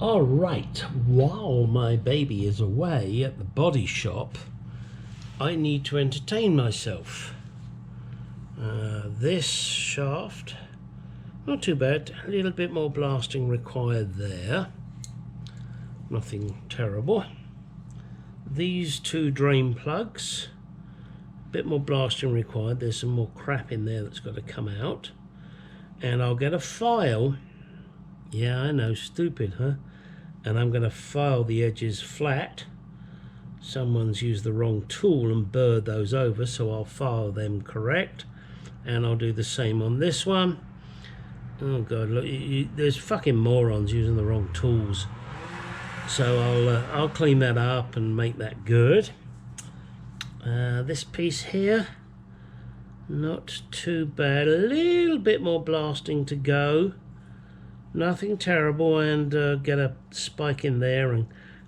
Alright, while my baby is away at the body shop, I need to entertain myself. This shaft, not too bad, a little bit more blasting required there. Nothing terrible. These two drain plugs, a bit more blasting required. There's some more crap in there that's got to come out. And I'll get a file. Yeah, I know, stupid, huh? And I'm going to file the edges flat. Someone's used the wrong tool and burred those over, so I'll file them correct. And I'll do the same on this one. Oh God, look, there's fucking morons using the wrong tools. So I'll clean that up and make that good. This piece here, not too bad. A little bit more blasting to go. Nothing terrible, and get a spike in there and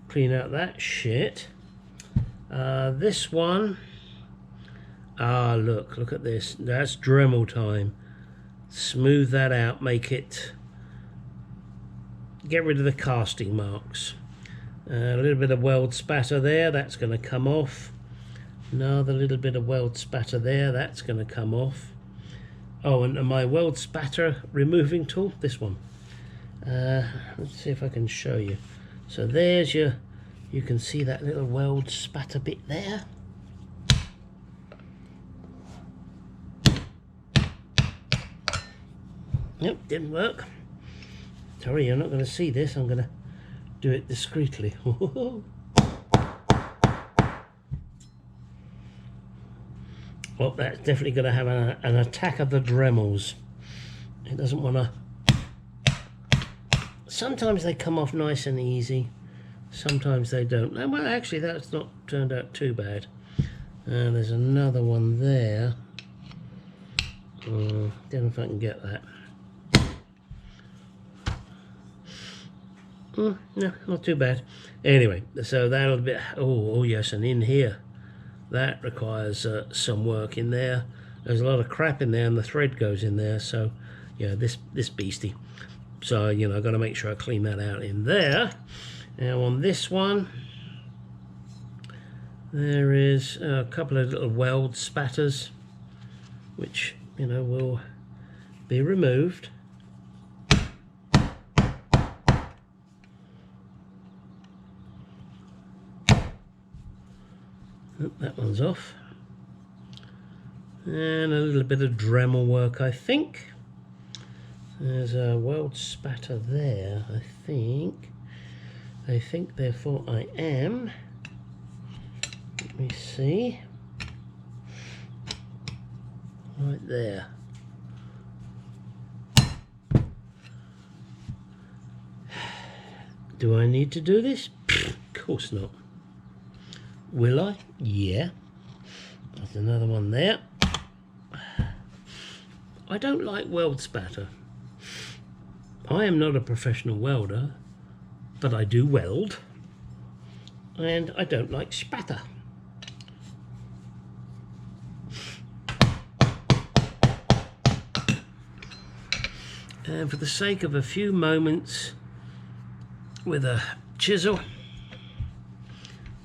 clean out that shit. This one, look at this. That's Dremel time. Smooth that out, make it, get rid of the casting marks. A little bit of weld spatter there, that's going to come off. Another little bit of weld spatter there, that's going to come off. Oh, and my weld spatter removing tool, this one. Let's see if I can show you. So there's you can see that little weld spatter bit there. Nope, didn't work. Sorry, you're not going to see this. I'm going to do it discreetly. Well, that's definitely going to have an attack of the Dremels. It doesn't want to... Sometimes they come off nice and easy. Sometimes they don't. Well, actually, that's not turned out too bad. There's another one there. Don't know if I can get that. No, not too bad. Anyway, so that'll be... Oh yes, and in here, that requires some work in there. There's a lot of crap in there, and the thread goes in there. So, yeah, this beastie. So, you know, I've got to make sure I clean that out in there. Now on this one, there is a couple of little weld spatters, which, you know, will be removed. Oh, that one's off. And a little bit of Dremel work, I think. There's a weld spatter there, I think. Therefore I am. Let me see. Right there. Do I need to do this? Of course not. Will I? Yeah. There's another one there. I don't like weld spatter. I am not a professional welder, but I do weld, and I don't like spatter. And for the sake of a few moments with a chisel,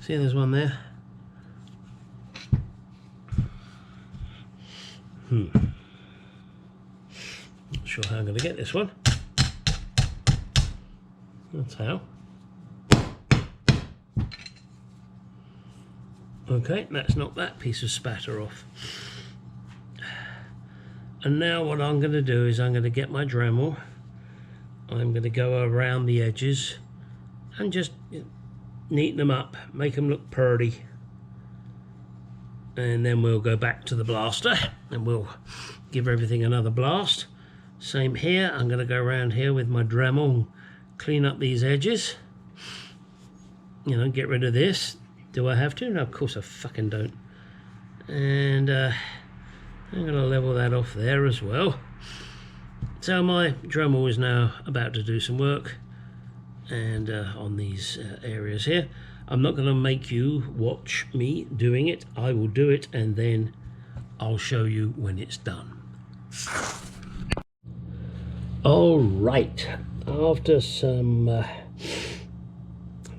see there's one there. Not sure how I'm going to get this one. That's how. Okay, that's knocked that piece of spatter off. And now what I'm going to do is I'm going to get my Dremel. I'm going to go around the edges and just neaten them up, make them look purty. And then we'll go back to the blaster and we'll give everything another blast. Same here, I'm going to go around here with my Dremel, clean up these edges, you know, get rid of this. Do I have to? No, of course I fucking don't. And I'm going to level that off there as well. So my Dremel is now about to do some work, and on these areas here. I'm not going to make you watch me doing it. I will do it and then I'll show you when it's done. All right, after some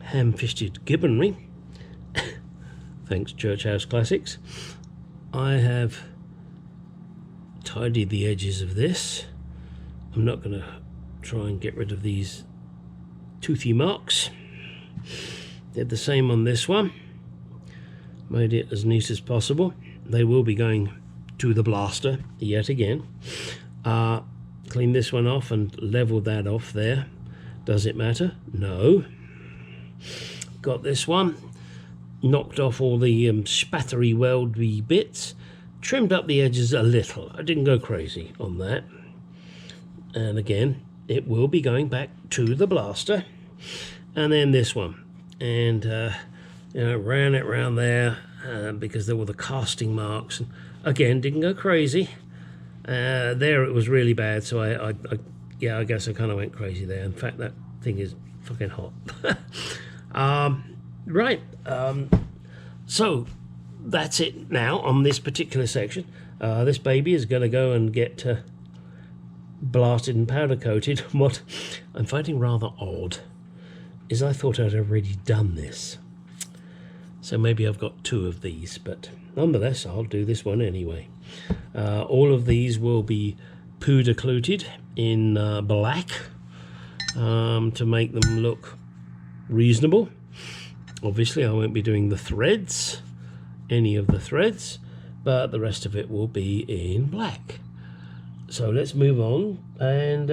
ham-fisted gibbonry, thanks Church House Classics, I have tidied the edges of this. I'm not going to try and get rid of these toothy marks. Did the same on this one. Made it as neat as possible. They will be going to the blaster yet again. Clean this one off and level that off there. Does it matter? No. Got this one. Knocked off all the spattery weldy bits. Trimmed up the edges a little. I didn't go crazy on that. And again, it will be going back to the blaster. And then this one. And you know, ran it around there because there were the casting marks. And again, didn't go crazy. There it was really bad, so yeah, I guess I kind of went crazy there. In fact, that thing is fucking hot. Right. So that's it now on this particular section. This baby is going to go and get blasted and powder coated. What I'm finding rather odd is I thought I'd already done this. So maybe I've got two of these, but nonetheless, I'll do this one anyway. All of these will be powder coated in black to make them look reasonable. Obviously, I won't be doing the threads, any of the threads, but the rest of it will be in black. So let's move on and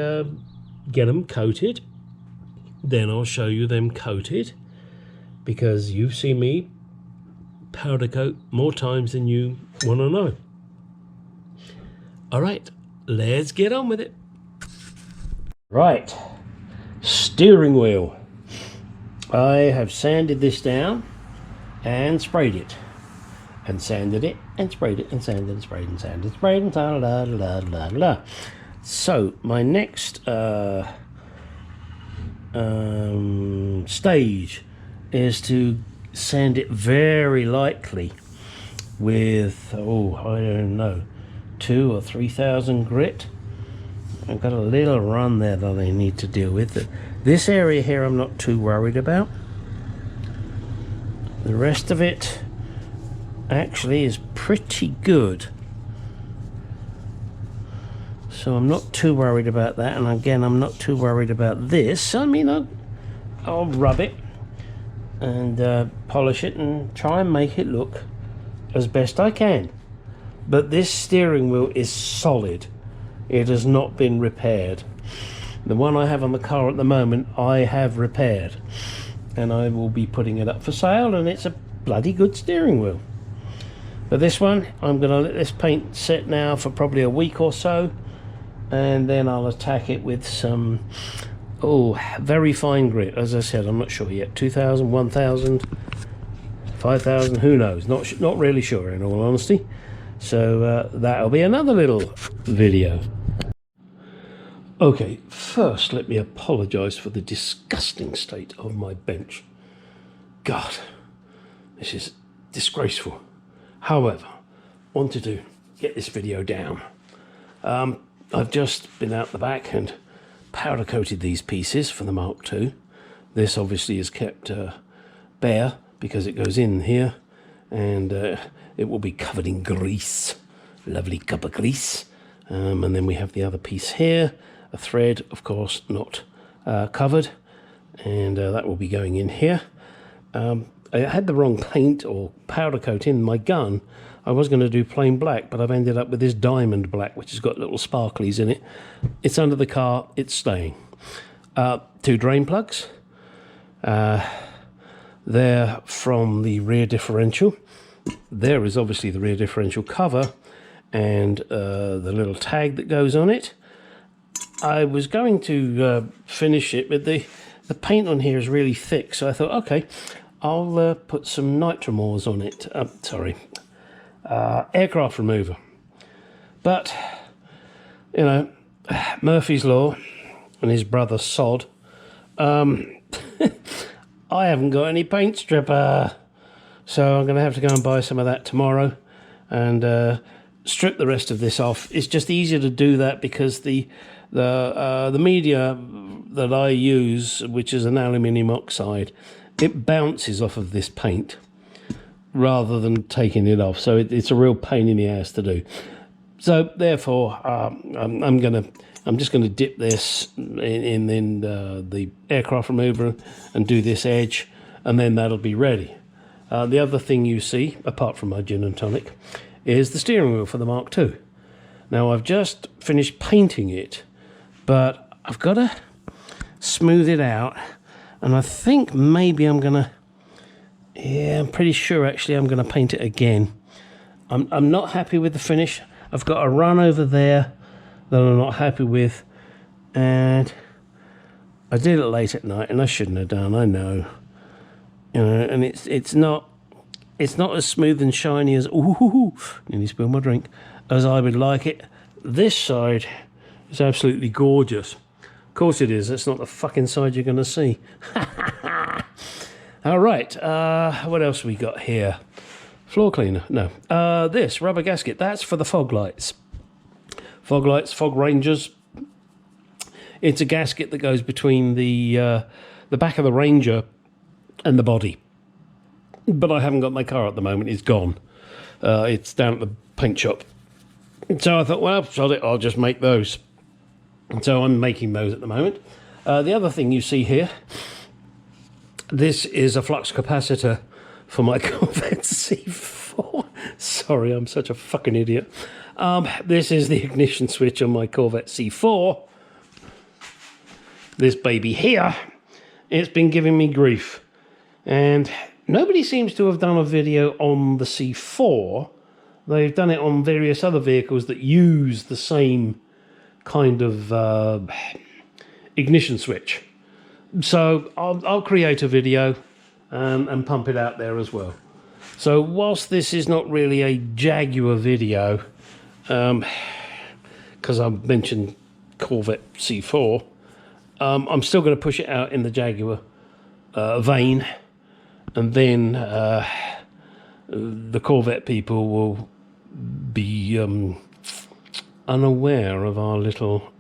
get them coated. Then I'll show you them coated, because you've seen me powder coat more times than you want to know. All right, let's get on with it. Right, steering wheel. I have sanded this down and sprayed it, and sanded it and sprayed it and sanded and sprayed and sanded and sprayed and la la la la la. So my next stage is to sand it very lightly with, oh, I don't know, 2,000 or 3,000 grit. I've got a little run there that I need to deal with. This area here I'm not too worried about. The rest of it actually is pretty good, so I'm not too worried about that. And again, I'm not too worried about this. I mean, I'll rub it and polish it and try and make it look as best I can. But this steering wheel is solid. It has not been repaired. The one I have on the car at the moment, I have repaired, and I will be putting it up for sale, and it's a bloody good steering wheel. But this one, I'm going to let this paint set now for probably a week or so, and then I'll attack it with some, very fine grit. As I said, I'm not sure yet. 2,000, 1,000, 5,000, who knows? Not really sure, in all honesty. So that'll be another little video. Okay, first let me apologise for the disgusting state of my bench. God, this is disgraceful. However, wanted to get this video down. I've just been out the back and powder coated these pieces for the Mark II. This obviously is kept bare because it goes in here, and it will be covered in grease. Lovely cup of grease. And then we have the other piece here. A thread, of course, not covered, and that will be going in here. I had the wrong paint or powder coat in my gun. I was going to do plain black, but I've ended up with this diamond black, which has got little sparklies in it. It's under the car, it's staying. 2 drain plugs. They're from the rear differential. There is obviously the rear differential cover and the little tag that goes on it. I was going to finish it, but the paint on here is really thick, so I thought, okay, I'll put some nitromores on it. Aircraft remover. But, you know, Murphy's Law and his brother Sod, I haven't got any paint stripper, so I'm going to have to go and buy some of that tomorrow and strip the rest of this off. It's just easier to do that because the The media that I use, which is an aluminium oxide, it bounces off of this paint rather than taking it off, so it's a real pain in the ass to do. So therefore, I'm just gonna dip this in the aircraft remover and do this edge, and then that'll be ready. The other thing you see, apart from my gin and tonic, is the steering wheel for the Mark II. Now I've just finished painting it, but I've got to smooth it out, and I think maybe I'm pretty sure actually I'm gonna paint it again. I'm not happy with the finish. I've got a run over there that I'm not happy with, and I did it late at night, and I shouldn't have done, I know. You know, and it's not as smooth and shiny as, ooh, nearly spilled my drink, as I would like it. This side is absolutely gorgeous. Of course it is. That's not the fucking side you're going to see. All right. What else we got here? Floor cleaner. No. This rubber gasket. That's for the fog lights. Fog lights, fog rangers. It's a gasket that goes between the back of the Ranger and the body. But I haven't got my car at the moment. It's gone. It's down at the paint shop. So I thought, well, sod it, I'll just make those. So I'm making those at the moment. The other thing you see here, this is a flux capacitor for my Corvette C4. Sorry, I'm such a fucking idiot. This is the ignition switch on my Corvette C4. This baby here, it's been giving me grief. And nobody seems to have done a video on the C4. They've done it on various other vehicles that use the same kind of ignition switch. So I'll create a video and pump it out there as well. So whilst this is not really a Jaguar video, because I've mentioned Corvette C4, I'm still going to push it out in the Jaguar vein, and then the Corvette people will be unaware of our little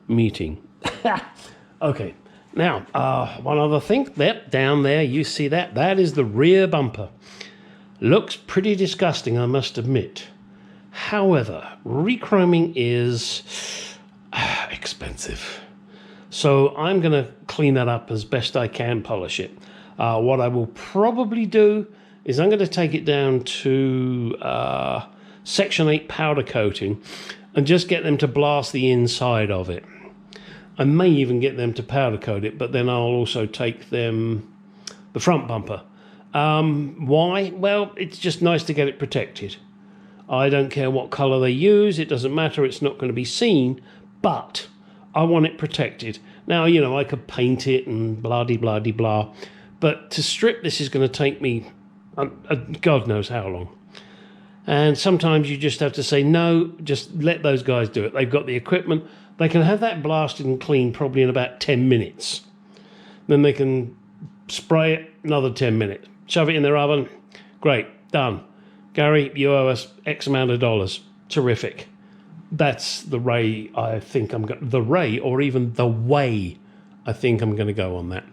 meeting. Okay, now one other thing. Yep, down there you see that. That is the rear bumper. Looks pretty disgusting, I must admit. However, rechroming is expensive. So I'm going to clean that up as best I can, polish it. What I will probably do is I'm going to take it down to Section 8 powder coating and just get them to blast the inside of it. I may even get them to powder coat it, but then I'll also take them the front bumper. Why? Well, it's just nice to get it protected. I don't care what colour they use, it doesn't matter, it's not going to be seen, but I want it protected. Now, you know, I could paint it and blah-de-blah-de-blah, but to strip this is going to take me God knows how long. And sometimes you just have to say, no, just let those guys do it. They've got the equipment. They can have that blasted and cleaned probably in about 10 minutes. Then they can spray it another 10 minutes. Shove it in their oven. Great, done. Gary, you owe us X amount of dollars. Terrific. That's the way I think I'm going. The way, or even the way I think I'm going to go on that.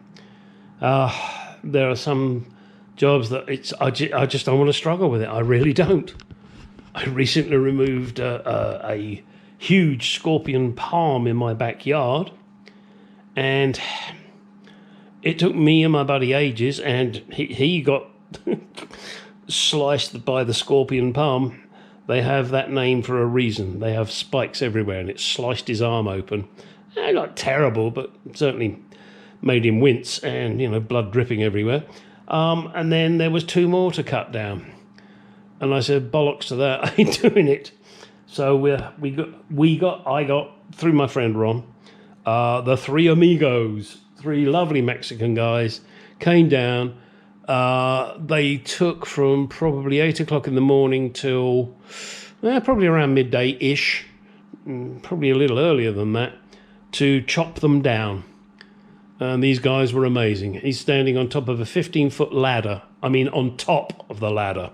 There are some jobs that I just don't want to struggle with it. I really don't. I recently removed a huge scorpion palm in my backyard, and it took me and my buddy ages, and he got sliced by the scorpion palm. They have that name for a reason. They have spikes everywhere, and it sliced his arm open. Not terrible, but certainly made him wince, and, you know, blood dripping everywhere. And then there was 2 more to cut down. And I said, bollocks to that, I ain't doing it. So I got, through my friend Ron, the 3 amigos, 3 lovely Mexican guys, came down. They took from probably 8 o'clock in the morning till probably around midday-ish, probably a little earlier than that, to chop them down. And these guys were amazing. He's standing on top of a 15-foot ladder, on top of the ladder,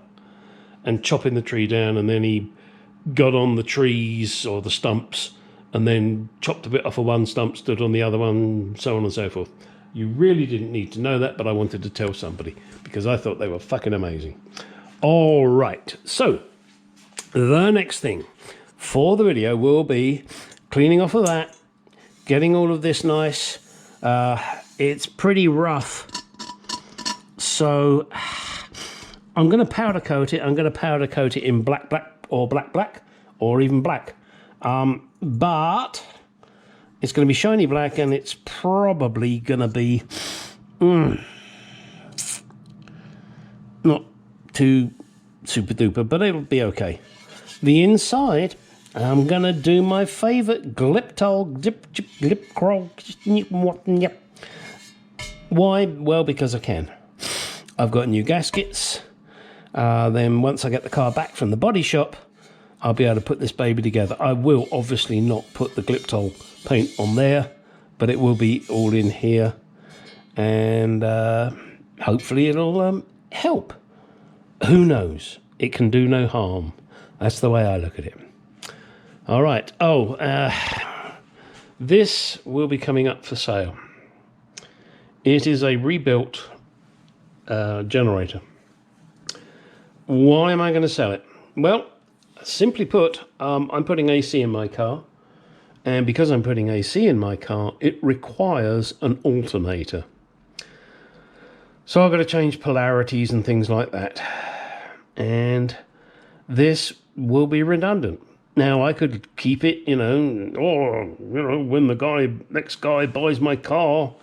and chopping the tree down, and then he got on the trees or the stumps and then chopped a bit off of one stump, stood on the other one, so on and so forth. You really didn't need to know that, but I wanted to tell somebody because I thought they were fucking amazing. All right, so the next thing for the video will be cleaning off of that, getting all of this nice. It's pretty rough, so I'm going to powder coat it. I'm going to powder coat it in black or black or even black, but it's going to be shiny black, and it's probably going to be not too super duper, but it'll be okay. The inside, I'm going to do my favourite Gliptol Glip Crawl. Why? Well, because I can. I've got new gaskets. Then once I get the car back from the body shop, I'll be able to put this baby together. I will obviously not put the Gliptol paint on there, but it will be all in here, and hopefully it'll help. Who knows? It can do no harm. That's the way I look at it. All right. Oh, this will be coming up for sale. It is a rebuilt generator. Why am I going to sell it? Well, simply put, I'm putting AC in my car, and because I'm putting AC in my car, it requires an alternator. So I've got to change polarities and things like that, and this will be redundant. Now, I could keep it, when the next guy buys my car,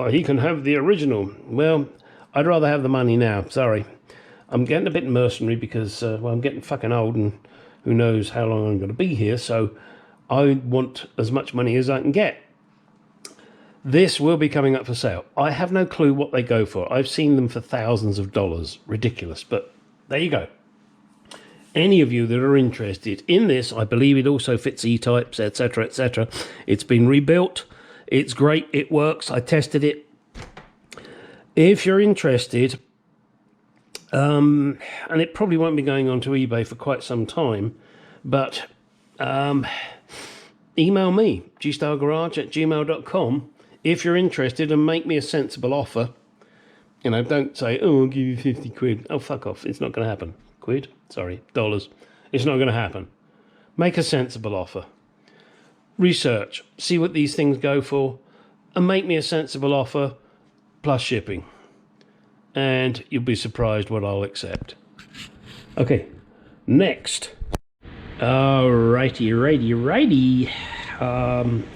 he can have the original. Well, I'd rather have the money now, sorry. I'm getting a bit mercenary because, I'm getting fucking old, and who knows how long I'm going to be here, so I want as much money as I can get. This will be coming up for sale. I have no clue what they go for. I've seen them for thousands of dollars. Ridiculous, but there you go. Any of you that are interested in this, I believe it also fits E-types, etc., etc. It's been rebuilt. It's great. It works. I tested it. If you're interested, and it probably won't be going on to eBay for quite some time, but email me, gstylegarage@gmail.com, if you're interested, and make me a sensible offer. Don't say, oh, I'll give you 50 quid. Oh, fuck off. It's not going to happen. Quid? Sorry, dollars. It's not going to happen. Make a sensible offer. Research. See what these things go for, and make me a sensible offer, plus shipping. And you'll be surprised what I'll accept. Okay, next. Righty.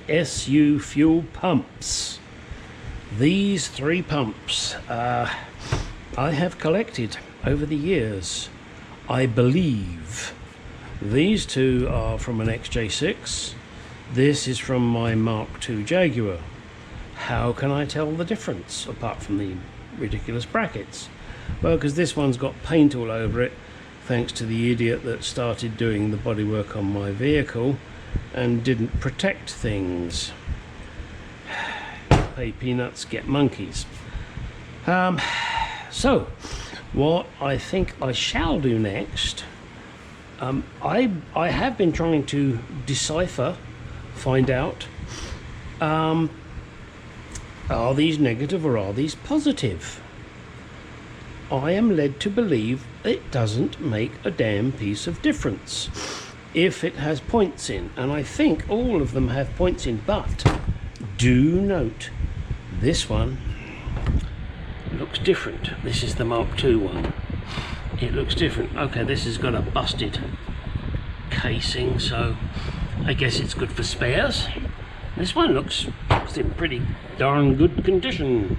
SU fuel pumps. These 3 pumps I have collected over the years. I believe these 2 are from an XJ6. This is from my Mark II Jaguar. How can I tell the difference apart from the ridiculous brackets? Well, because this one's got paint all over it, thanks to the idiot that started doing the bodywork on my vehicle and didn't protect things. Pay peanuts, get monkeys. So what I think I shall do next, I have been trying to decipher, find out, are these negative or are these positive? I am led to believe it doesn't make a damn piece of difference if it has points in, and I think all of them have points in, but do note this one looks different. This is the Mark II one. It looks different. Okay, this has got a busted casing, so I guess it's good for spares. This one looks in pretty darn good condition.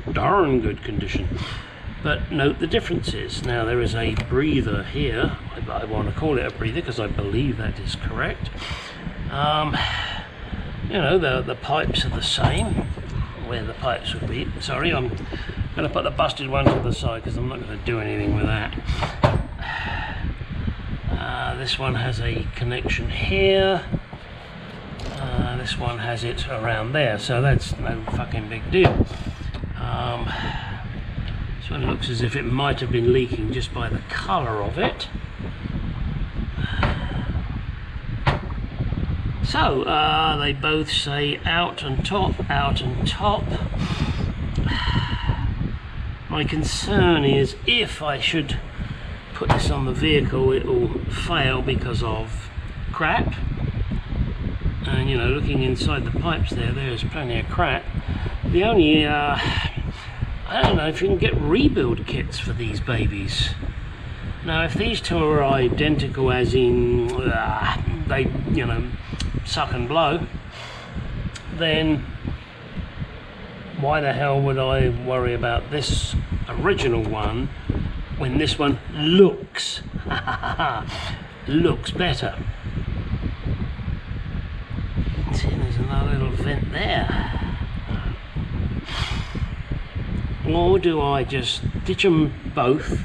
But note the differences. Now there is a breather here. I want to call it a breather because I believe that is correct. The pipes are the same. Where the pipes would be. Sorry, I'm going to put the busted one to the side because I'm not going to do anything with that. This one has a connection here. This one has it around there, so that's no fucking big deal. This one looks as if it might have been leaking just by the colour of it. So they both say out and top, out and top. My concern is if I should put this on the vehicle, it will fail because of crap. And you know, looking inside the pipes there's plenty of crap. The only I don't know if you can get rebuild kits for these babies. Now if these two are identical, as in they, you know, suck and blow, then why the hell would I worry about this original one when this one looks better? See, there's another little vent there. Or do I just ditch them both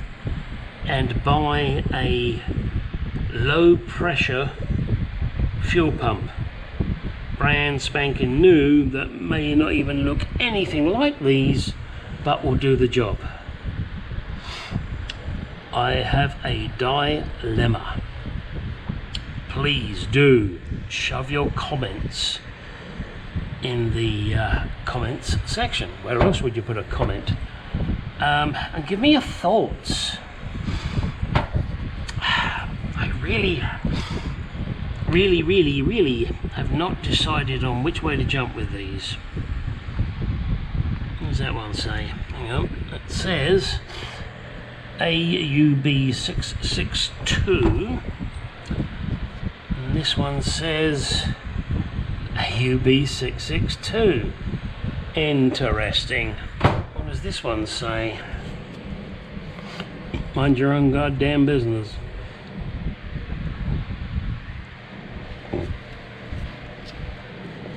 and buy a low pressure fuel pump, brand spanking new, that may not even look anything like these but will do the job? I have a dilemma. Please do shove your comments in the comments section. Where else would you put a comment? And give me your thoughts. I really have not decided on which way to jump with these. What does that one say? Hang on. It says AUB662, and this one says AUB662. Interesting. What does this one say? Mind your own goddamn business.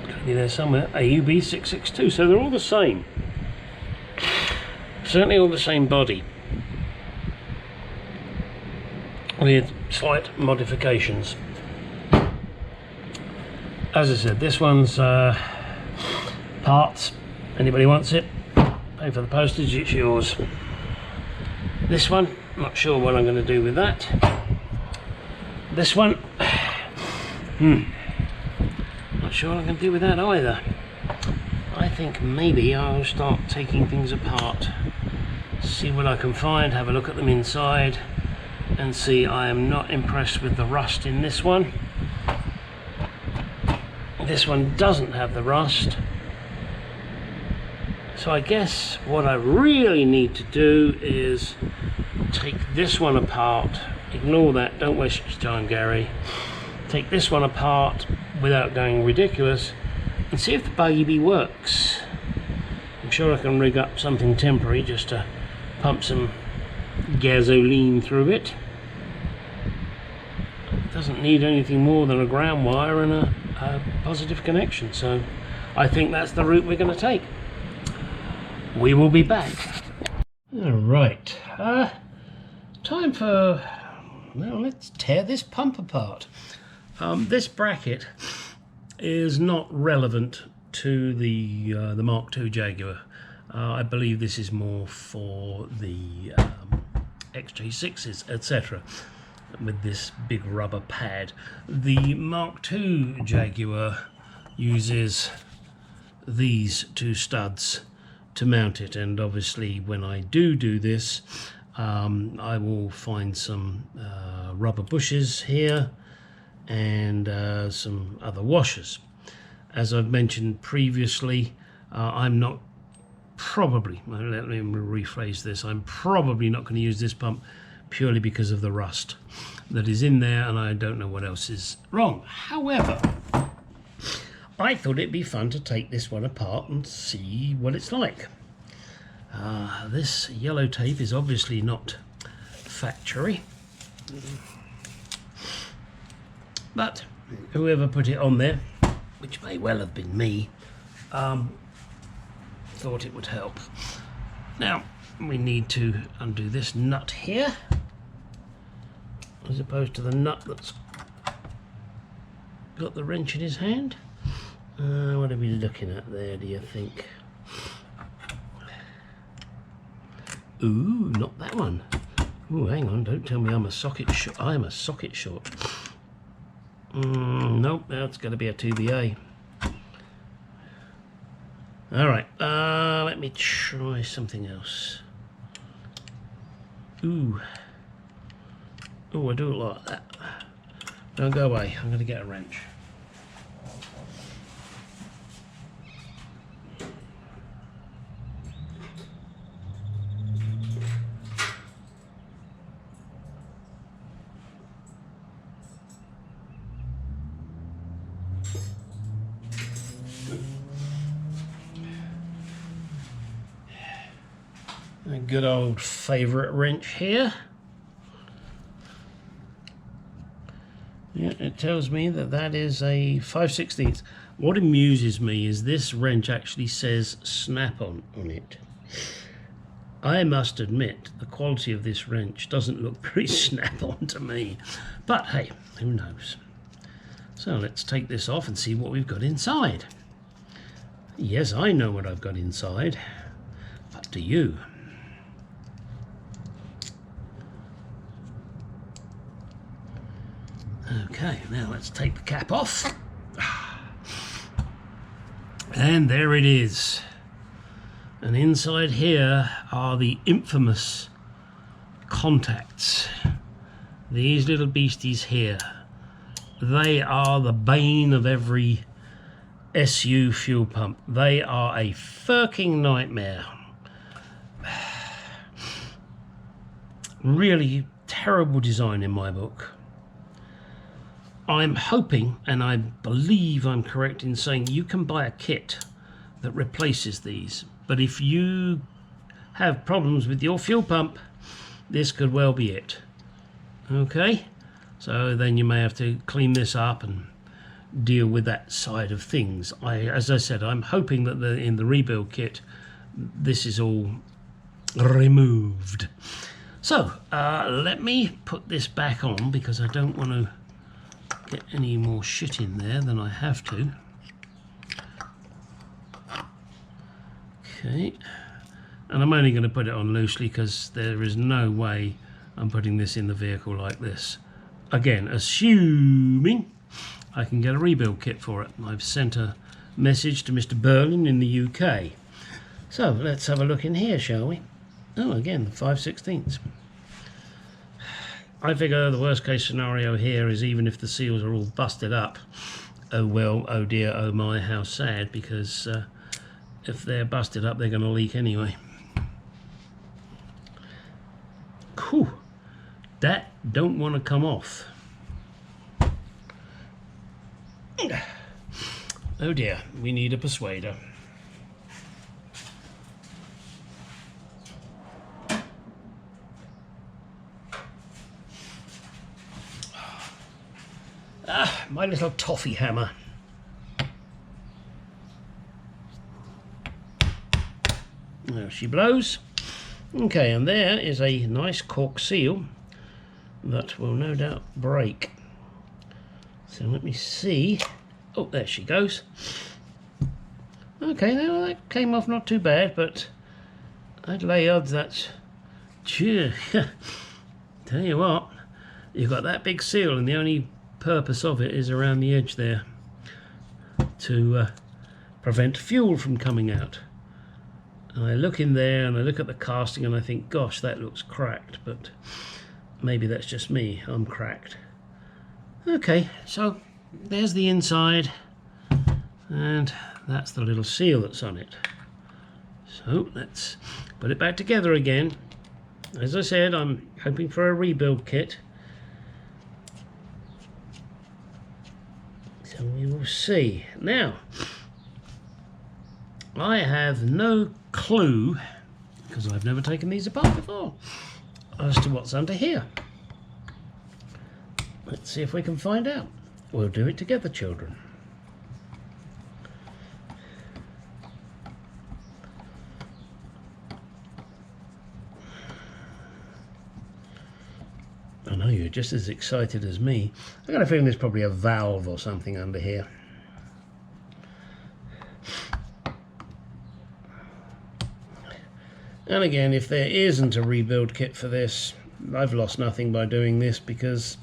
Gotta be there somewhere. AUB662. So they're all the same. Certainly all the same body, with slight modifications. As I said, this one's parts. Anybody wants it, pay for the postage, it's yours. This one, not sure what I'm going to do with that. This one, not sure what I'm going to do with that either. I think maybe I'll start taking things apart, see what I can find, have a look at them inside, and see. I am not impressed with the rust in this one. This one doesn't have the rust. So I guess what I really need to do is take this one apart. Ignore that, don't waste your time, Gary. Take this one apart without going ridiculous and see if the baby works. I'm sure I can rig up something temporary just to pump some gasoline through it. It doesn't need anything more than a ground wire and a positive connection, so I think that's the route we're going to take. We will be back. Alright, time for, well, let's tear this pump apart. This bracket is not relevant to the Mark II Jaguar. I believe this is more for the XJ6s, etc., with this big rubber pad. The Mark II Jaguar uses these two studs to mount it, and obviously when I do this, I will find some rubber bushes here and some other washers. As I've mentioned previously, I'm not probably, let me rephrase this, I'm probably not going to use this pump purely because of the rust that is in there, and I don't know what else is wrong. However, I thought it'd be fun to take this one apart and see what it's like. This yellow tape is obviously not factory, but whoever put it on there, which may well have been me, thought it would help. Now we need to undo this nut here, as opposed to the nut that's got the wrench in his hand. What are we looking at there, do you think? Ooh, not that one. Ooh, hang on, don't tell me I'm a socket short. I'm a socket short. Nope, that's got to be a 2BA. Alright, let me try something else. Ooh. Ooh, I do it like that. Don't go away, I'm going to get a wrench. A good old favourite wrench here. Yeah, it tells me that that is a 5/16. What amuses me is this wrench actually says snap-on on it. I must admit, the quality of this wrench doesn't look very snap-on to me. But hey, who knows? So let's take this off and see what we've got inside. Yes, I know what I've got inside. But do you? Okay, now let's take the cap off. And there it is. And inside here are the infamous contacts. These little beasties here. They are the bane of every SU fuel pump. They are a fucking nightmare. Really terrible design in my book. I'm hoping, and I believe I'm correct in saying, you can buy a kit that replaces these. But if you have problems with your fuel pump, this could well be it. Okay? So then you may have to clean this up and deal with that side of things. As I said, I'm hoping that in the rebuild kit, this is all removed. So, let me put this back on because I don't want to get any more shit in there than I have to. Okay, and I'm only going to put it on loosely because there is no way I'm putting this in the vehicle like this. Again, assuming I can get a rebuild kit for it. I've sent a message to Mr. Berlin in the UK. So let's have a look in here, shall we? Oh, again, the 5/16. I figure the worst case scenario here is even if the seals are all busted up, oh well, oh dear, oh my, how sad, because if they're busted up, they're going to leak anyway. Cool. That don't want to come off. Oh dear, we need a persuader. My little toffee hammer. There she blows. Okay, and there is a nice cork seal that will no doubt break. So let me see. Oh, there she goes. Okay, well, that came off not too bad, but I'd lay odds that's... Tell you what, you've got that big seal and the only purpose of it is around the edge there to prevent fuel from coming out. And I look in there and I look at the casting and I think, gosh, that looks cracked, but maybe that's just me, I'm cracked. Okay, so there's the inside and that's the little seal that's on it. So let's put it back together again. As I said, I'm hoping for a rebuild kit. So we will see. Now, I have no clue, because I've never taken these apart before, as to what's under here. Let's see if we can find out. We'll do it together, children. I know you're just as excited as me. I've got a feeling there's probably a valve or something under here. And again, if there isn't a rebuild kit for this, I've lost nothing by doing this because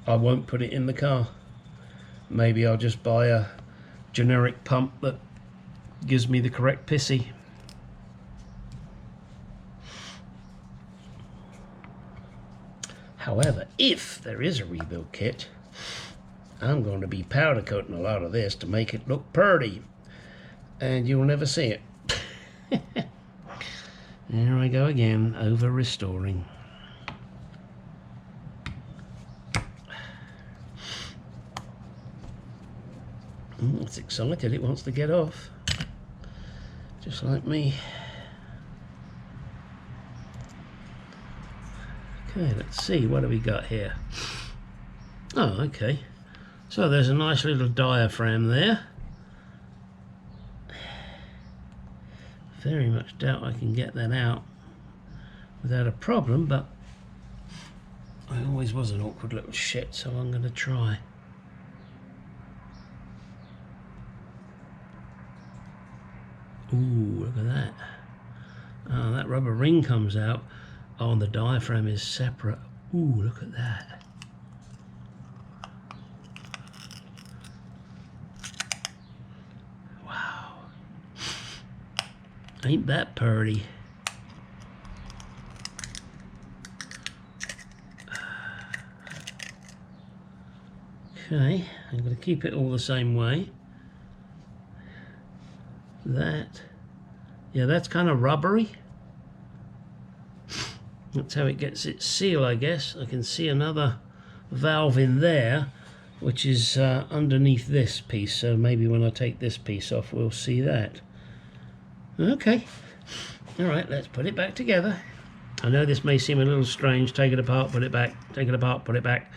I won't put it in the car. maybe I'll just buy a generic pump that gives me the correct pissy. However, if there is a rebuild kit, I'm going to be powder coating a lot of this to make it look purty, and you'll never see it. There I go again, over restoring. It's excited, it wants to get off, just like me. Okay, let's see, what do we got here? Oh, okay. So there's a nice little diaphragm there. Very much doubt I can get that out without a problem, but I always was an awkward little shit, so I'm going to try. Ooh, look at that. Oh, that rubber ring comes out. Oh, and the diaphragm is separate. Ooh, look at that. Wow. Ain't that purty? Okay, I'm going to keep it all the same way. That, yeah, that's kind of rubbery. That's how it gets its seal, I guess. I can see another valve in there, which is underneath this piece, so maybe when I take this piece off we'll see that. Okay, alright, let's put it back together. I know this may seem a little strange, take it apart, put it back, take it apart, put it back,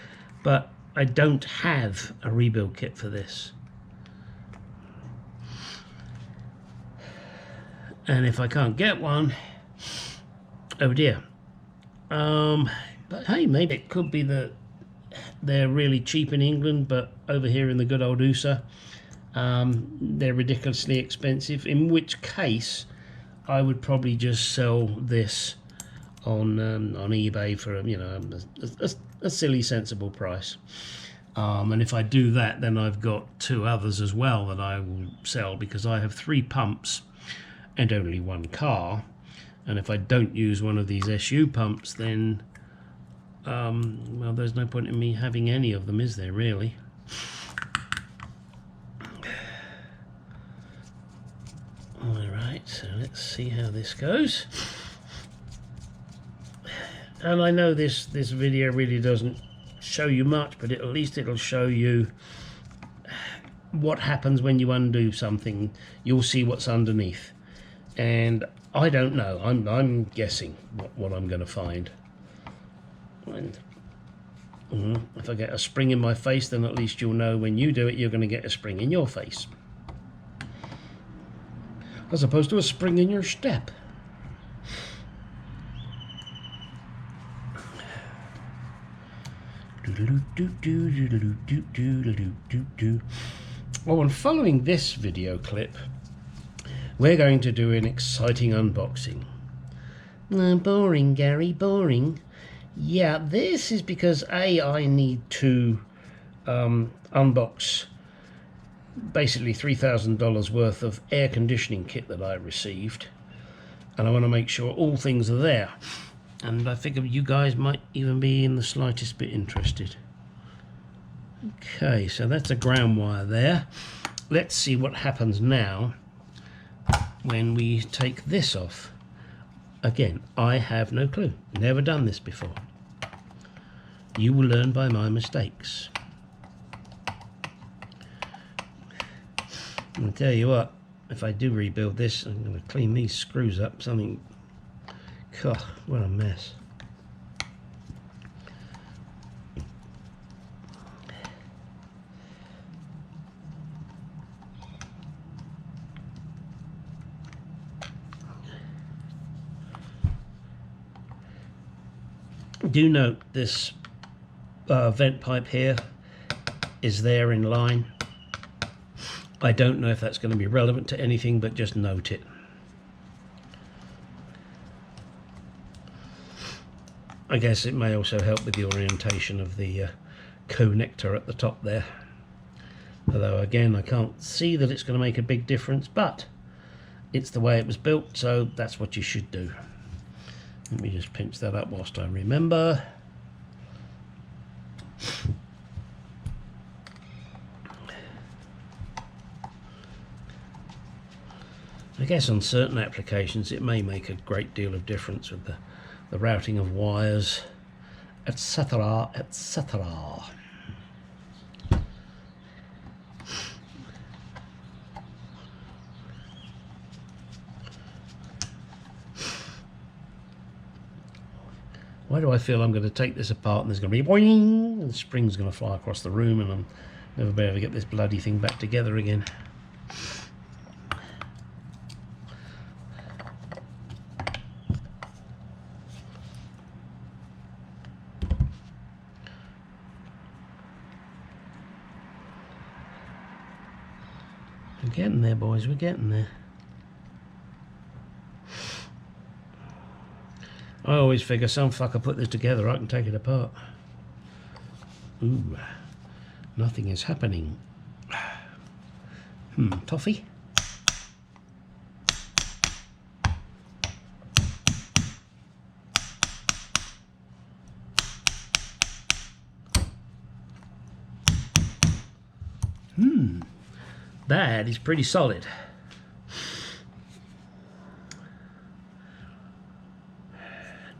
but I don't have a rebuild kit for this. And if I can't get one, oh dear. But hey, maybe it could be that they're really cheap in England, but over here in the good old USA, they're ridiculously expensive, in which case I would probably just sell this on eBay for, you know, a silly, sensible price. And if I do that, then I've got two others as well that I will sell, because I have 3 pumps and only 1 car. And if I don't use one of these SU pumps, then well, there's no point in me having any of them, is there really? Alright, so let's see how this goes. And I know this video really doesn't show you much, but at least it'll show you what happens when you undo something. You'll see what's underneath. And I don't know. I'm guessing what I'm going to find. And if I get a spring in my face, then at least you'll know when you do it, you're going to get a spring in your face, as opposed to a spring in your step. Oh, and following this video clip, we're going to do an exciting unboxing. Boring, Gary, boring. Yeah, this is because I need to unbox basically $3,000 worth of air conditioning kit that I received, and I want to make sure all things are there. And I figure you guys might even be in the slightest bit interested. Okay, so that's a ground wire there. Let's see what happens now when we take this off. Again, I have no clue. Never done this before. You will learn by my mistakes. I'll tell you what, if I do rebuild this, I'm going to clean these screws up. Something... God, what a mess. Do note this vent pipe here is there in line. I don't know if that's going to be relevant to anything, but just note it. I guess it may also help with the orientation of the connector at the top there. Although again, I can't see that it's going to make a big difference, but it's the way it was built, so that's what you should do. Let me just pinch that up whilst I remember. I guess on certain applications it may make a great deal of difference with the routing of wires, etc., etc. Why do I feel I'm going to take this apart and there's going to be boing, and the spring's going to fly across the room and I'm never be able to get this bloody thing back together again. We're getting there, boys, we're getting there. I always figure some fucker put this together, I can take it apart. Ooh, nothing is happening. Toffee? That is pretty solid.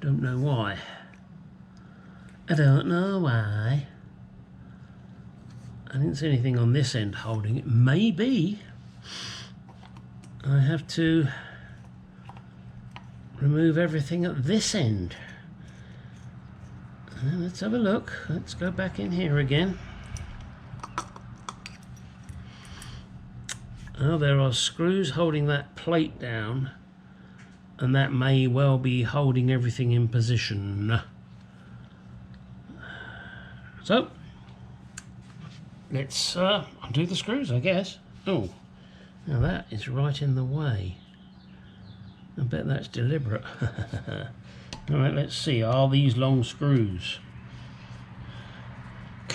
Don't know why. I don't know why. I didn't see anything on this end holding it. Maybe I have to remove everything at this end. Let's have a look. Let's go back in here again. Oh, there are screws holding that plate down, and that may well be holding everything in position. So let's undo the screws, I guess. Oh, now that is right in the way. I bet that's deliberate. All right, let's see. Are these long screws?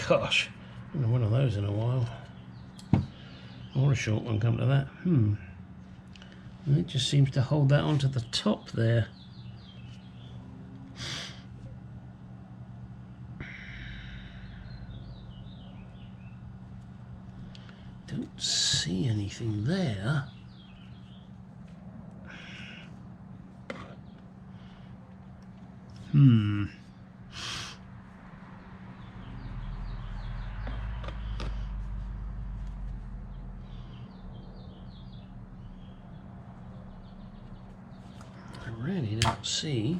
Gosh, I haven't had one of those in a while. Or a short one, come to that. It just seems to hold that onto the top there. Don't see anything there. I really don't see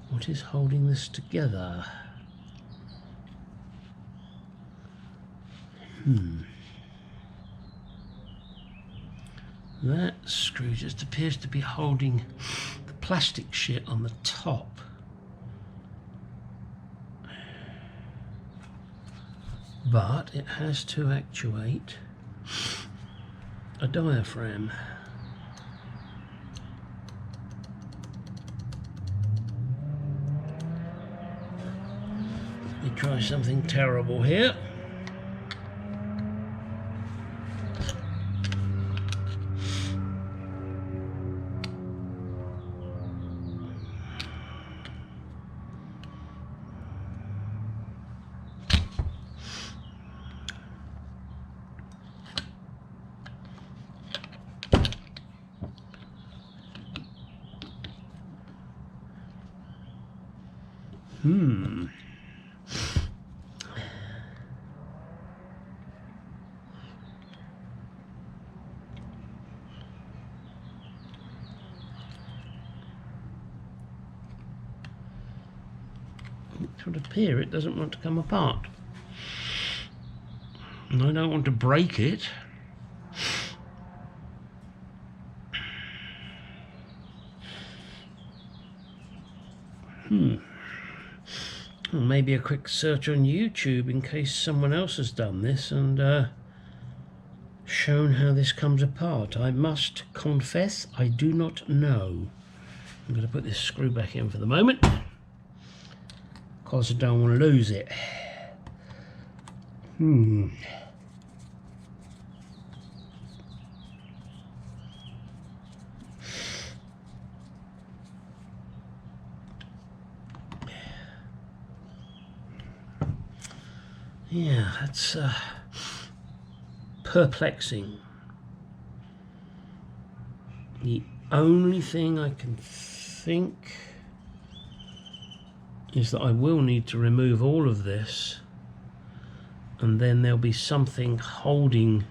what is holding this together. That screw just appears to be holding the plastic shit on the top. But it has to actuate a diaphragm. Let me try something terrible here. It would appear it doesn't want to come apart. And I don't want to break it. Well, maybe a quick search on YouTube in case someone else has done this and shown how this comes apart. I must confess I do not know. I'm going to put this screw back in for the moment because I don't want to lose it. Yeah, that's perplexing. The only thing I can think is that I will need to remove all of this, and then there'll be something holding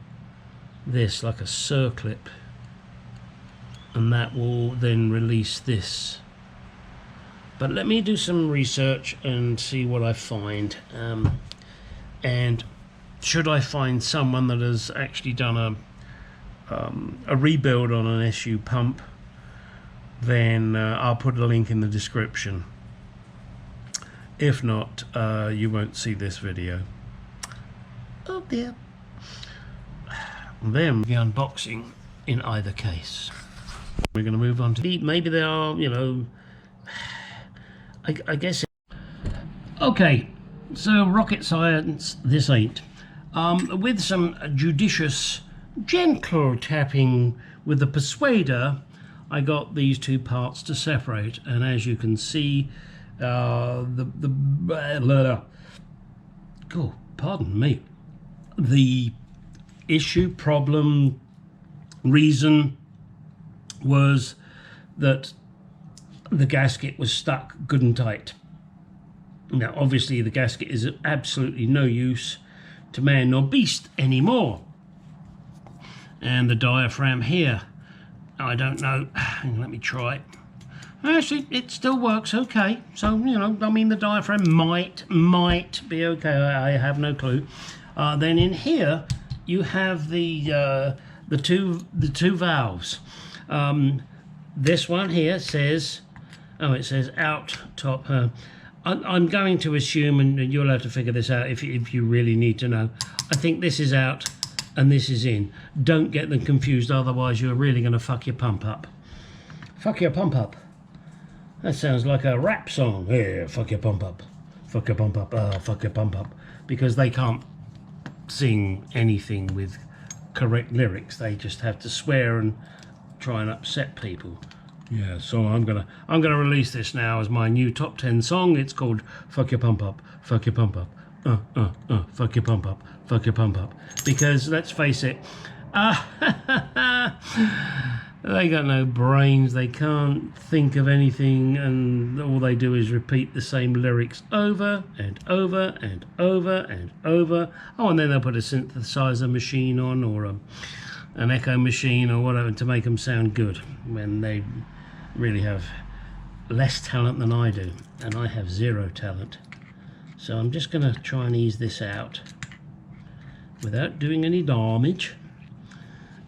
this like a circlip, and that will then release this. But let me do some research and see what I find, and should I find someone that has actually done a rebuild on an SU pump, then I'll put a link in the description. If not, you won't see this video. Oh dear. Then the unboxing in either case. We're going to move on to maybe they are, you know, I guess. Okay, so rocket science this ain't. With some judicious, gentle tapping with the persuader, I got these two parts to separate, and as you can see, pardon me, the issue, problem, reason was that the gasket was stuck good and tight. Now obviously the gasket is of absolutely no use to man nor beast anymore, and the diaphragm here, I don't know, let me try. Actually it still works okay, so you know, I mean the diaphragm might be okay, I have no clue. Then in here you have the two valves. This one here says, oh, it says out top. I'm going to assume, and you'll have to figure this out if you really need to know. I think this is out and this is in. Don't get them confused, otherwise you're really going to fuck your pump up. Fuck your pump up. That sounds like a rap song. Yeah, fuck your pump up. Fuck your pump up. Fuck your pump up. Because they can't sing anything with correct lyrics. They just have to swear and try and upset people. Yeah, so I'm gonna release this now as my new top 10 song. It's called Fuck Your Pump Up, Fuck Your Pump Up, Fuck Your Pump Up, Fuck Your Pump Up. Because let's face it, they got no brains, they can't think of anything, and all they do is repeat the same lyrics over and over and over and over. Oh, and then they'll put a synthesizer machine on, or an echo machine or whatever to make them sound good, when they really have less talent than I do, and I have zero talent. So I'm just going to try and ease this out without doing any damage.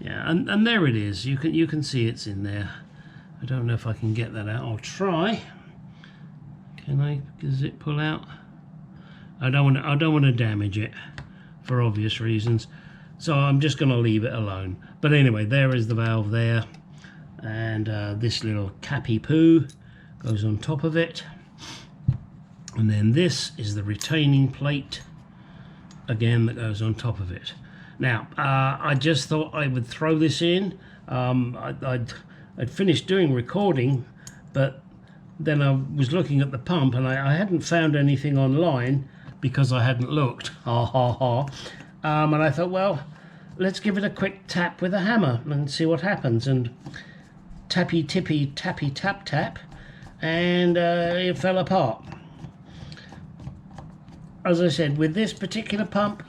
Yeah, and there it is. You can see it's in there. I don't know if I can get that out. I'll try. Can I? Does it pull out? I don't want to damage it for obvious reasons. So I'm just going to leave it alone. But anyway, there is the valve there, and this little cappy poo goes on top of it, and then this is the retaining plate again that goes on top of it. Now I just thought I would throw this in. I'd finished doing recording, but then I was looking at the pump and I hadn't found anything online because I hadn't looked. Ha ha ha. And I thought, well, let's give it a quick tap with a hammer and see what happens. And tappy tippy tappy tap tap, and it fell apart. As I said, with this particular pump,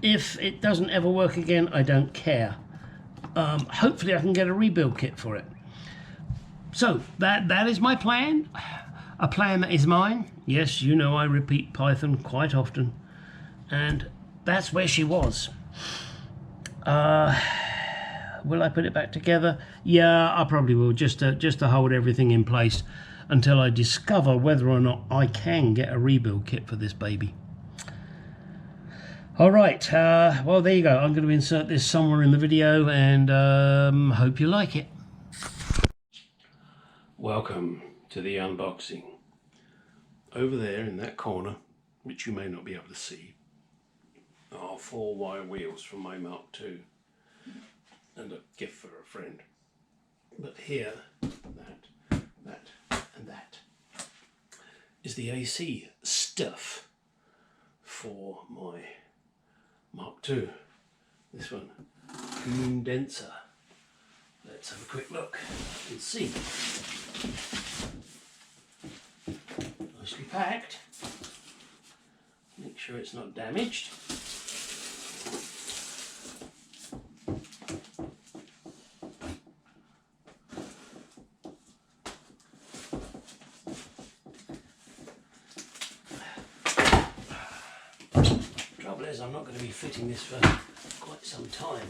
if it doesn't ever work again, I don't care. Hopefully I can get a rebuild kit for it. So that is my plan. A plan that is mine. Yes, you know I repeat Python quite often, and that's where she was. Will I put it back together? Yeah, I probably will, just to hold everything in place until I discover whether or not I can get a rebuild kit for this baby. All right, well, there you go. I'm going to insert this somewhere in the video, and hope you like it. Welcome to the unboxing. Over there in that corner, which you may not be able to see, are 4-wire wheels from my Mark II, and a gift for a friend. But here, that, and that is the AC stuff for my Mark II. This one, condenser. Let's have a quick look and see. Nicely packed. Make sure it's not damaged. Trouble is, I'm not going to be fitting this for quite some time,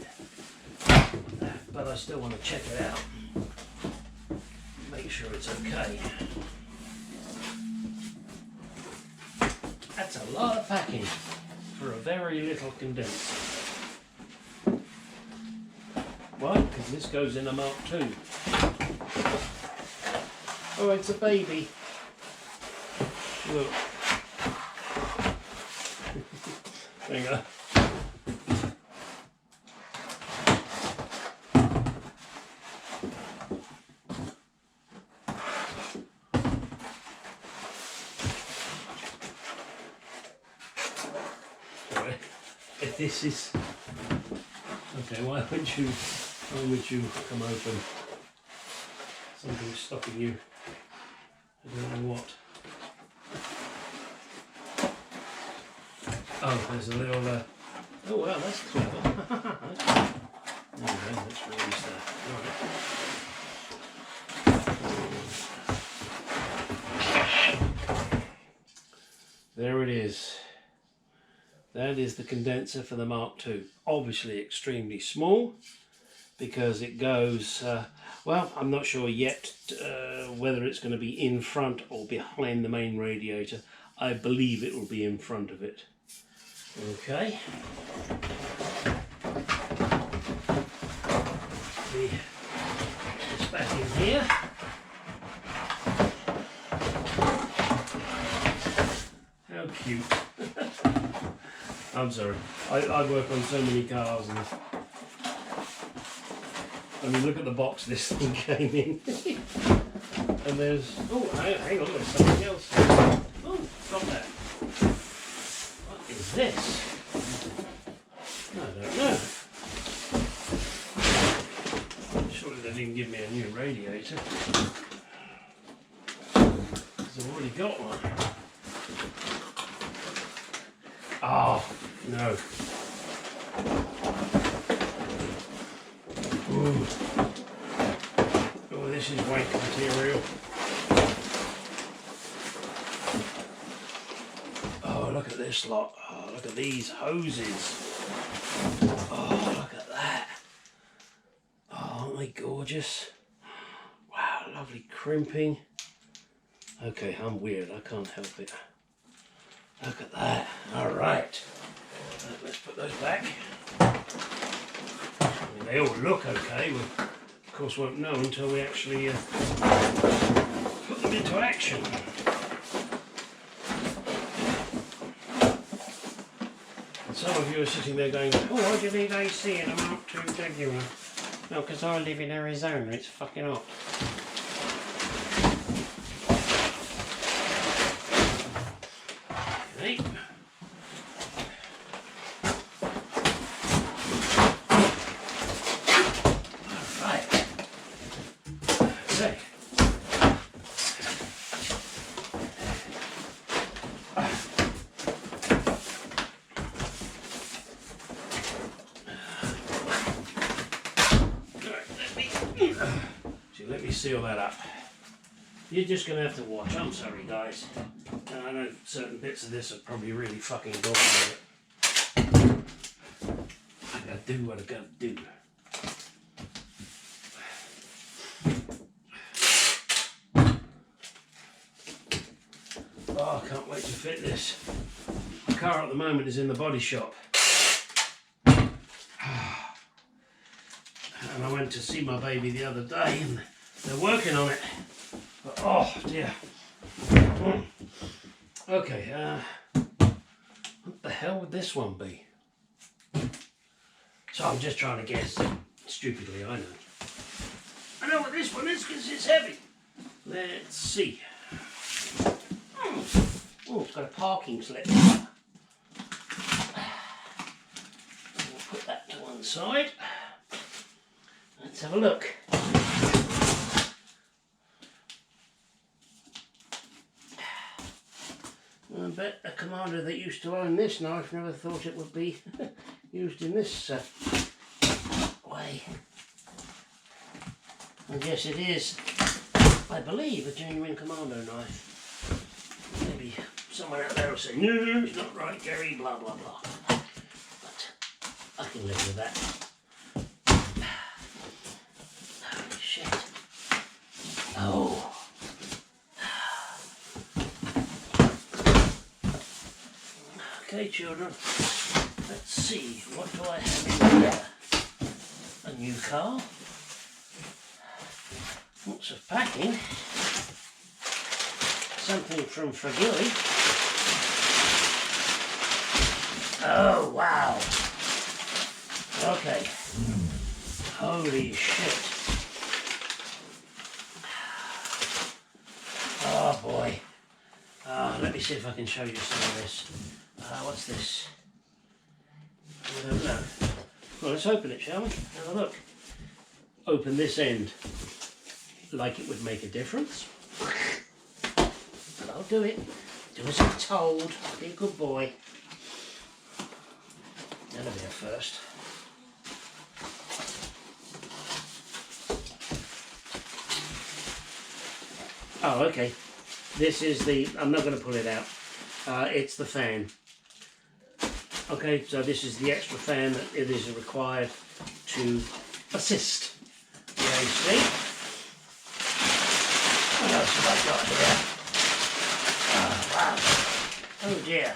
but I still want to check it out, make sure it's okay. That's a lot of packing for a very little condenser. Why? Because this goes in a Mark II. Oh, it's a baby. Look. Hang on. If this is okay, why would you come open? Something's stopping you. I don't know what. Oh, there's a little. Oh well, that's clever. There we go. Let's release that. Right. There it is. That is the condenser for the Mark II. Obviously extremely small because it goes, well, I'm not sure yet whether it's going to be in front or behind the main radiator. I believe it will be in front of it. Okay. This back in here. How cute. I'm sorry, I work on so many cars and I mean, look at the box this thing came in. And there's, oh, hang on, there's something else. Oh, got that. What is this? I don't know. Surely they didn't give me a new radiator. Because I've already got one. Oh, no. Ooh. Oh, this is white material. Oh, look at this lot. Oh, look at these hoses. Oh, look at that. Oh, aren't they gorgeous? Wow, lovely crimping. Okay, I'm weird. I can't help it. Look at that. All right. Let's put those back. I mean, they all look okay. We, of course, won't know until we actually put them into action. And some of you are sitting there going, oh, why do you need AC in a Mark II Jaguar? No, because I live in Arizona. It's fucking hot. Okay. Let me seal that up. You're just going to have to watch. I'm sorry, guys. I know certain bits of this are probably really fucking boring, but I gotta do what I gotta do. Oh, I can't wait to fit this. My car at the moment is in the body shop. And I went to see my baby the other day and they're working on it. But, oh dear. Okay, what the hell would this one be? So I'm just trying to guess. Stupidly, I know. I know what this one is because it's heavy. Let's see. Oh, it's got a parking slip. one side. Let's have a look. I bet a commander that used to own this knife never thought it would be used in this way. And yes, it is, I believe, a genuine commando knife. Maybe someone out there will say, no, it's not right, Gary, blah, blah, blah. But I can live with that. Holy shit. Oh. Okay, children, let's see, what do I have in here? A new car, lots of packing, something from Fragilly. Oh, wow. Okay. Holy shit. Oh, boy. Let me see if I can show you some of this. What's this? I don't know. Well, let's open it, shall we? Have a look. Open this end like it would make a difference. But I'll do it. Do as I'm told. Be a good boy. That'll be a first. Oh, okay. This is the... I'm not going to pull it out. It's the fan. Okay, so this is the extra fan that it is required to assist the AC. What else have I got here? Oh, wow. Oh dear.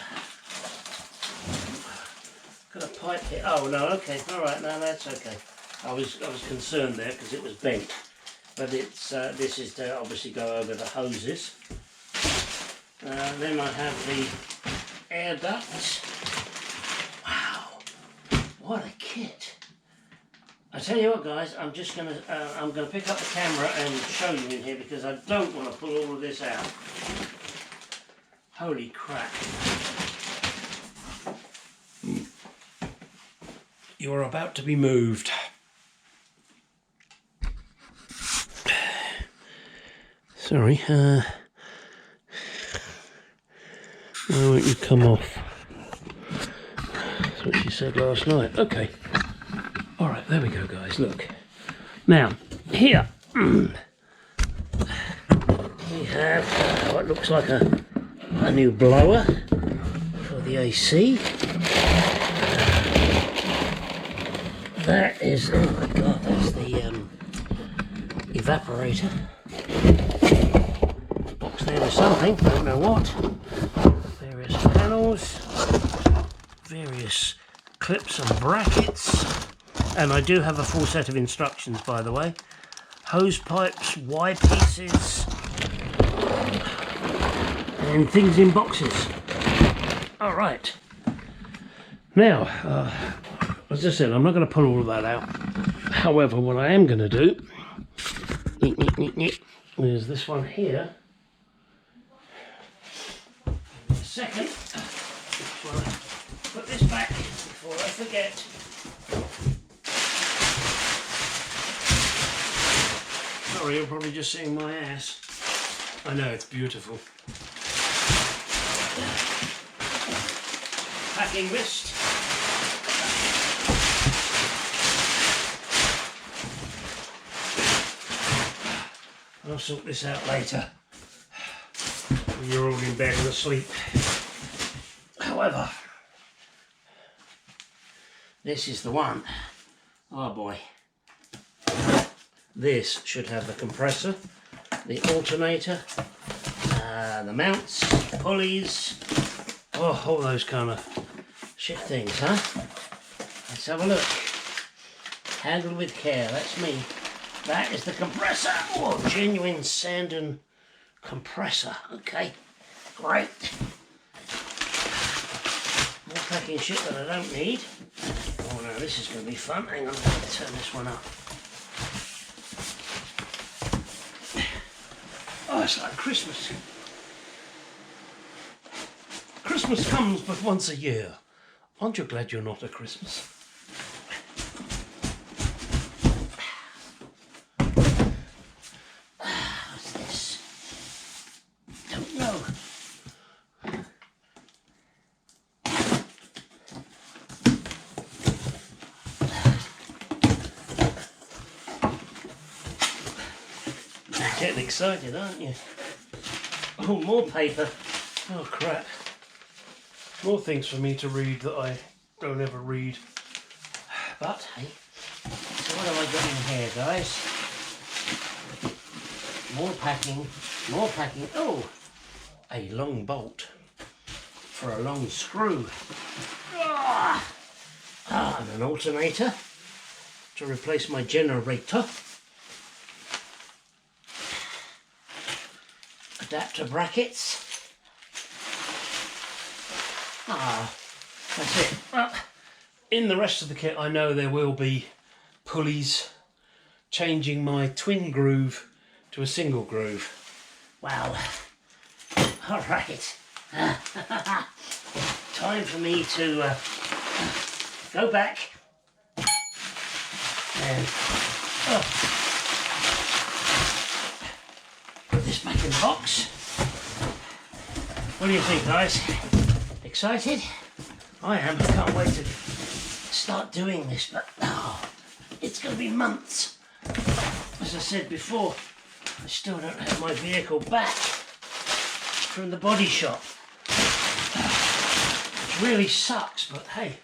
Got a pipe here. Oh no, okay, alright, no, that's okay. I was concerned there because it was bent. But it's this is to obviously go over the hoses. Then I have the air ducts. Wow, what a kit! I tell you what, guys, I'm gonna pick up the camera and show you in here because I don't want to pull all of this out. Holy crap! You are about to be moved. Sorry, why won't you come off? That's what she said last night. Okay. Alright, there we go, guys. Look. Now, here we have what looks like a new blower for the AC. That is, oh my god, that's the evaporator. Box there with something, don't know what. Various panels, various clips and brackets, and I do have a full set of instructions, by the way. Hose pipes, Y pieces, and things in boxes. Alright. Now, as I said, I'm not going to pull all of that out. However, what I am going to do is this one here. In a second. Put this back before I forget. Sorry, you're probably just seeing my ass. I know, it's beautiful. Packing wrist. I'll sort this out later when you're all in bed and asleep. However, this is the one. Oh boy. This should have the compressor, the alternator, the mounts, pulleys, oh, all those kind of shit things, huh? Let's have a look. Handled with care, that's me. That is the compressor. Oh, genuine Sandon compressor. Okay, great. More packing shit that I don't need. Oh no, this is going to be fun. Hang on, I'm going to turn this one up. Oh, it's like Christmas. Christmas comes but once a year. Aren't you glad you're not at Christmas? getting excited, aren't you? Oh, more paper. Oh, crap. More things for me to read that I don't ever read. But, hey, so what have I got in here, guys? More packing, more packing. Oh, a long bolt for a long screw. And an alternator to replace my generator. Adapter brackets. That's it. Well, in the rest of the kit I know there will be pulleys, changing my twin groove to a single groove. Wow. Alright. Time for me to go back and put this back in the box. What do you think, guys? Excited? I am. I can't wait to start doing this, but it's going to be months. As I said before, I still don't have my vehicle back from the body shop. Which really sucks, but hey,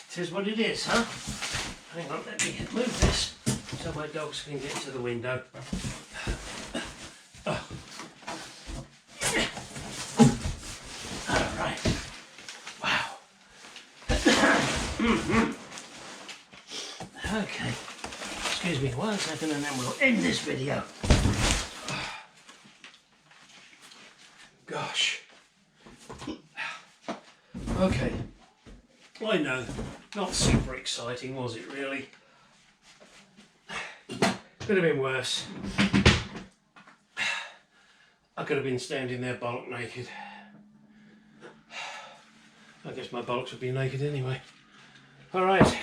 it is what it is, huh? Hang on, let me move this so my dogs can get to the window. Alright. Wow. Okay. Excuse me 1 second and then we'll end this video. Gosh. Okay. I know, not super exciting, was it really? Could have been worse. I could have been standing there bollock naked. I guess my bollocks would be naked anyway. Alright.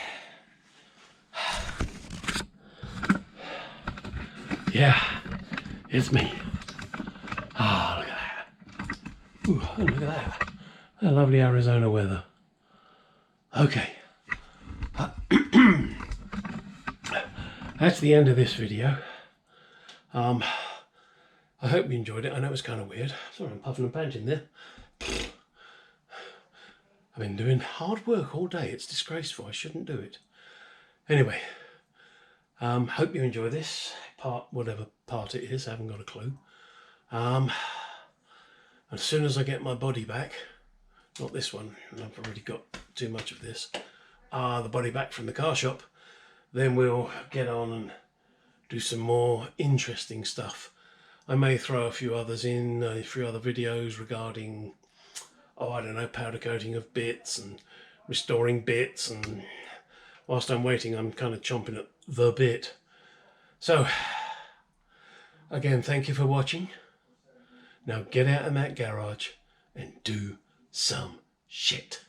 Yeah, it's me. Ah, look at that. Ooh, oh, look at that. That lovely Arizona weather. Okay. That's the end of this video. I hope you enjoyed it. I know it's kind of weird. Sorry, I'm puffing and panting there. I've been doing hard work all day. It's disgraceful. I shouldn't do it. Anyway, hope you enjoy this part, whatever part it is. I haven't got a clue. As soon as I get my body back, not this one, I've already got too much of this, the body back from the car shop, then we'll get on and do some more interesting stuff. I may throw a few others in, a few other videos regarding, I don't know, powder coating of bits and restoring bits, and whilst I'm waiting I'm kind of chomping at the bit. So, again, thank you for watching. Now get out of that garage and do some shit.